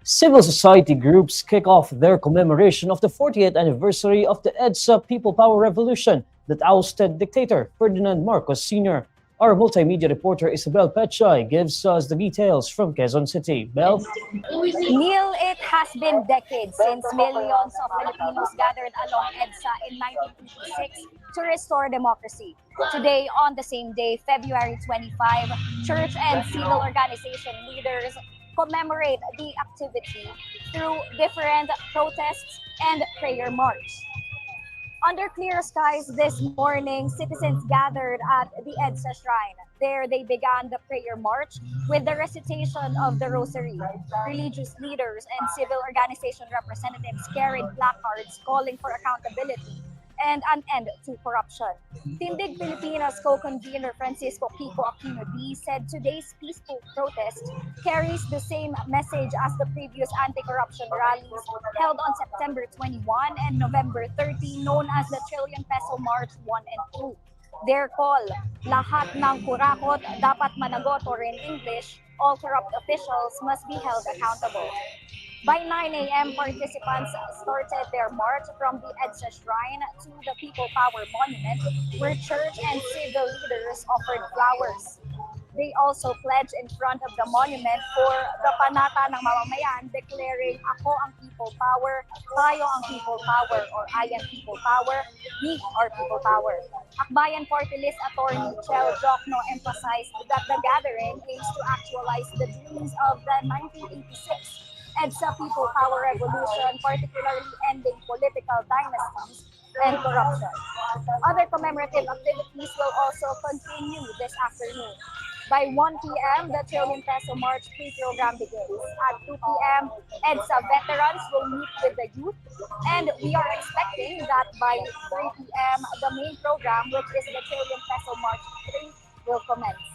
Civil society groups kick off their commemoration of the 40th anniversary of the EDSA People Power Revolution that ousted dictator Ferdinand Marcos Sr. Our multimedia reporter Isabel Pechay gives us the details from Quezon City. Bel? Neil, it has been decades since millions of Filipinos gathered along EDSA in 1986 to restore democracy. Today, on the same day, February 25, church and civil organization leaders commemorate the activity through different protests and prayer march. Under clear skies this morning, citizens gathered at the EDSA Shrine. There they began the prayer march with the recitation of the Rosary. Religious leaders and civil organization representatives carried placards calling for accountability and an end to corruption. Tindig Pilipinas co-convener Francisco Kiko Aquino D said today's peaceful protest carries the same message as the previous anti-corruption rallies held on September 21 and November 30, known as the Trillion Peso March 1 and 2. Their call, lahat ng kurakot dapat managot, or in English, all corrupt officials must be held accountable. By 9 a.m., participants started their march from the EDSA Shrine to the People Power Monument, where church and civil leaders offered flowers. They also pledged in front of the monument for the panata ng mamamayan, declaring, "Ako ang people power, tayo ang people power," or "I am people power, we are people power." Akbayan Party List Attorney Chel Jokno emphasized that the gathering aims to actualize the dreams of the 1986 EDSA People Power Revolution, particularly ending political dynasties and corruption. Other commemorative activities will also continue this afternoon. By 1 p.m., the Trillion Peso March pre-program begins. At 2 p.m., EDSA veterans will meet with the youth, and we are expecting that by 3 p.m., the main program, which is the Trillion Peso March 3, will commence.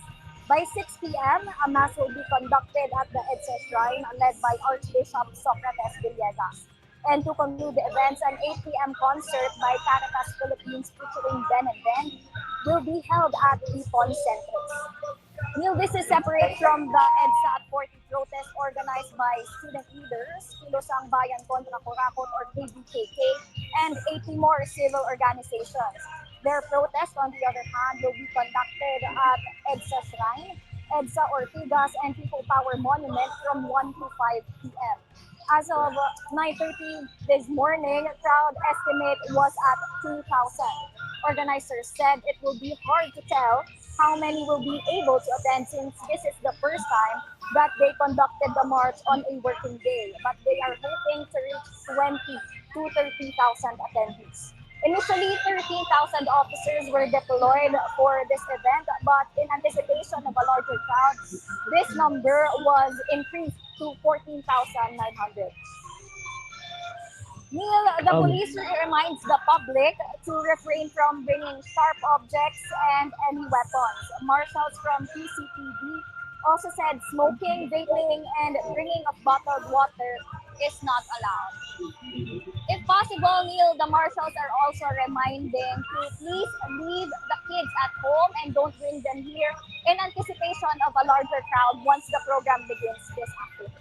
By 6 p.m., a mass will be conducted at the EDSA Shrine led by Archbishop Socrates Villegas. And to conclude the events, an 8 p.m. concert by Caritas Philippines featuring Ben and Ben will be held at Ipon Centros. Neil, this is separate from the EDSA at 40 protest organized by student leaders, Kilosang Bayan Kontra Kurakot or KBKK, and 80 more civil organizations. Their protest, on the other hand, will be conducted at EDSA Shrine, EDSA Ortigas, and People Power Monument from 1 to 5 p.m. As of 9:30 this morning, crowd estimate was at 2,000. Organizers said it will be hard to tell how many will be able to attend since this is the first time that they conducted the march on a working day, but they are hoping to reach 20 to 30,000 attendees. Initially, 13,000 officers were deployed for this event, but in anticipation of a larger crowd, this number was increased to 14,900. Neil, the police reminds the public to refrain from bringing sharp objects and any weapons. Marshals from PCPD also said smoking, vaping, and bringing of bottled water is not allowed. If possible, Neil, the marshals are also reminding to please leave the kids at home and don't bring them here in anticipation of a larger crowd once the program begins this afternoon.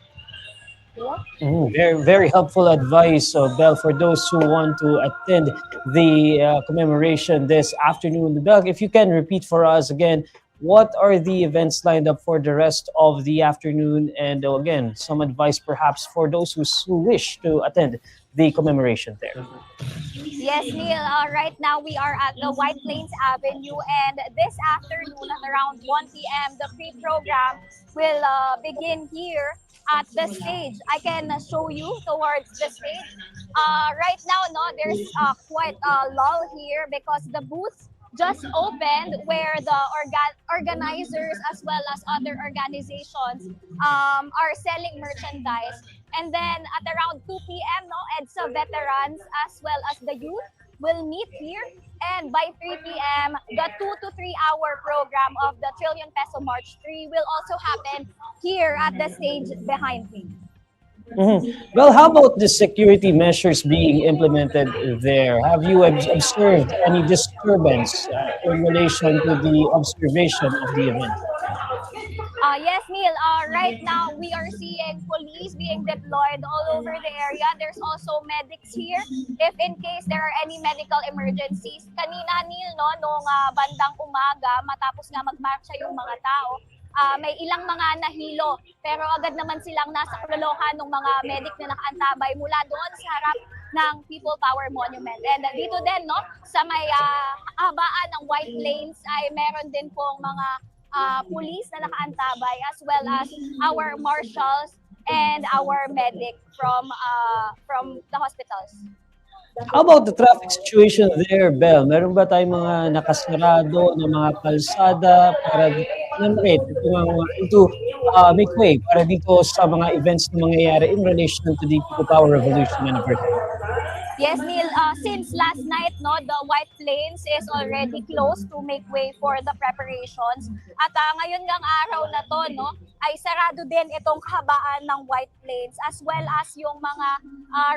Very, very helpful advice, Bel, for those who want to attend the commemoration this afternoon. Bel, if you can repeat for us again, what are the events lined up for the rest of the afternoon? And again, some advice perhaps for those who wish to attend the commemoration there. Yes, Neil. Right now we are at the White Plains Avenue, and this afternoon at around 1 p.m., the pre-program will begin here at the stage. I can show you towards the stage. Right now, no, there's quite a lull here because the booths just opened where the organizers as well as other organizations are selling merchandise. And then at around 2 p.m., no, EDSA veterans as well as the youth will meet here. And by 3 p.m., the 2 to 3 hour program of the Trillion Peso March 3 will also happen here at the stage behind me. Well, how about the security measures being implemented there? Have you observed any disturbance in relation to the observation of the event? Yes, Neil. Right now, we are seeing police being deployed all over the area. There's also medics here. If in case there are any medical emergencies. Kanina, Neil, no, nung bandang umaga, matapos nga magmarcha yung mga tao, may ilang mga nahilo. Pero agad naman silang nasa kululuhan ng mga medic na nakaantabay mula doon sa harap ng People Power Monument. And dito din, no, sa may habaan ng White Plains ay meron din pong mga police na nakaantabay as well as our marshals and our medic from the hospitals. How about the traffic situation there, Bel? Meron ba tayong mga nakasarado na mga kalsada para make way para dito sa mga events na mangyayari in relation to the People Power Revolution anniversary? Yes, Neil. Since last night, no, the White Plains is already closed to make way for the preparations. At ngayon ngang araw na to, no, ay sarado din itong kahabaan ng White Plains as well as yung mga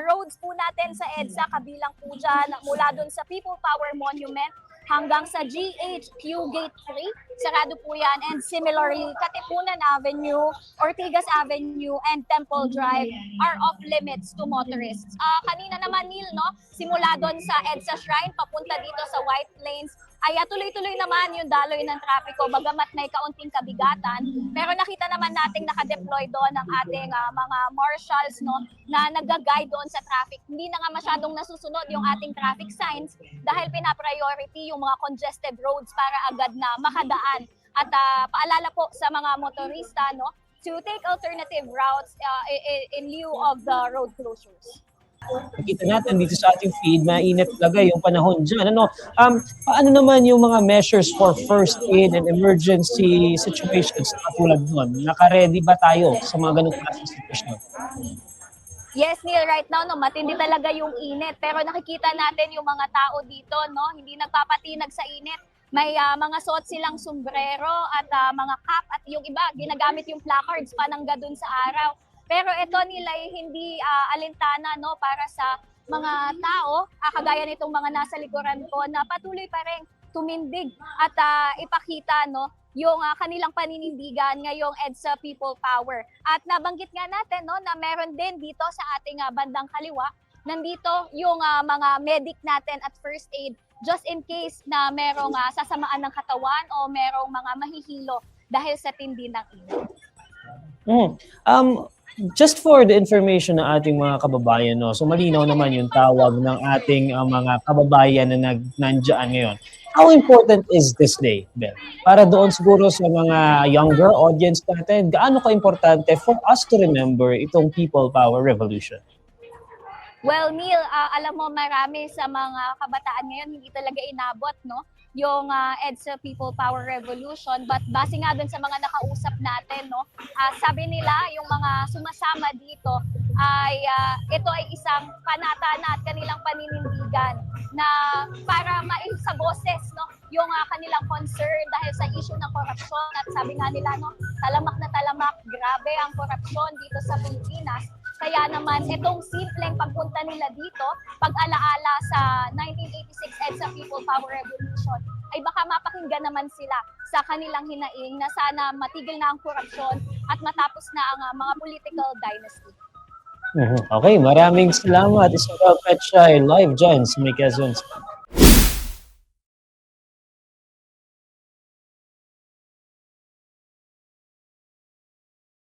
roads po natin sa EDSA, kabilang po dyan mula dun sa People Power Monument hanggang sa GHQ Gate 3. Sarado po yan. And similarly, Katipunan Avenue, Ortigas Avenue, and Temple Drive are off limits to motorists. Kanina naman, Neil, no, simula doon sa EDSA Shrine, papunta dito sa White Plains, ay tuloy-tuloy naman yung daloy ng trapiko, bagamat may kaunting kabigatan. Pero nakita naman nating nakadeploy doon ang ating mga marshals, no, na nag-guide doon sa traffic. Hindi na nga masyadong nasusunod yung ating traffic signs dahil pinapriority yung mga congested roads para agad na makadaan. At paalala po sa mga motorista, no, to take alternative routes in lieu of the road closures. Nakita natin dito sa ating feed, mainit talaga yung panahon dyan. Paano naman yung mga measures for first aid and emergency situations katulad nun? Naka-ready ba tayo sa mga ganung klaseng sitwasyon? Yes, Neil, right now, no, matindi talaga yung init. Pero nakikita natin yung mga tao dito, no, hindi nagpapatinag sa init. May mga suot silang sombrero at mga cap at yung iba, ginagamit yung placards panangga dun sa araw. Pero ito nila ay hindi alintana, no, para sa mga tao, kagaya nitong mga nasa likuran ko na patuloy pa rin tumindig at ipakita, no, yung kanilang paninindigan ngayong EDSA People Power. At nabanggit nga natin, no, na meron din dito sa ating bandang kaliwa, nandito yung mga medic natin at first aid just in case na merong sasamaan ng katawan o merong mga mahihilo dahil sa tindi ng init. Just for the information ng ating mga kababayan, no, so malinaw naman yung tawag ng ating mga kababayan na nandiyan ngayon. How important is this day, Bel? Para doon siguro sa mga younger audience natin, gaano ka-importante for us to remember itong People Power Revolution? Well, Neil, alam mo marami sa mga kabataan ngayon hindi talaga inabot, no, yung EDSA People Power Revolution. But base nga dun sa mga nakausap natin, no, sabi nila yung mga sumasama dito ay ito ay isang panatana at kanilang paninindigan na para maisa boses, no, yung kanilang concern dahil sa issue ng korupsyon. At sabi nga nila, no, talamak na talamak, grabe ang korupsyon dito sa Pilipinas. Kaya naman, itong simpleng pagpunta nila dito, pag-alaala sa 1986 EDSA People Power Revolution, ay baka mapakinggan naman sila sa kanilang hinaing na sana matigil na ang korupsyon at matapos na ang mga political dynasty. Okay, maraming salamat. Isabel Petchay, live dyan sa May Quezon.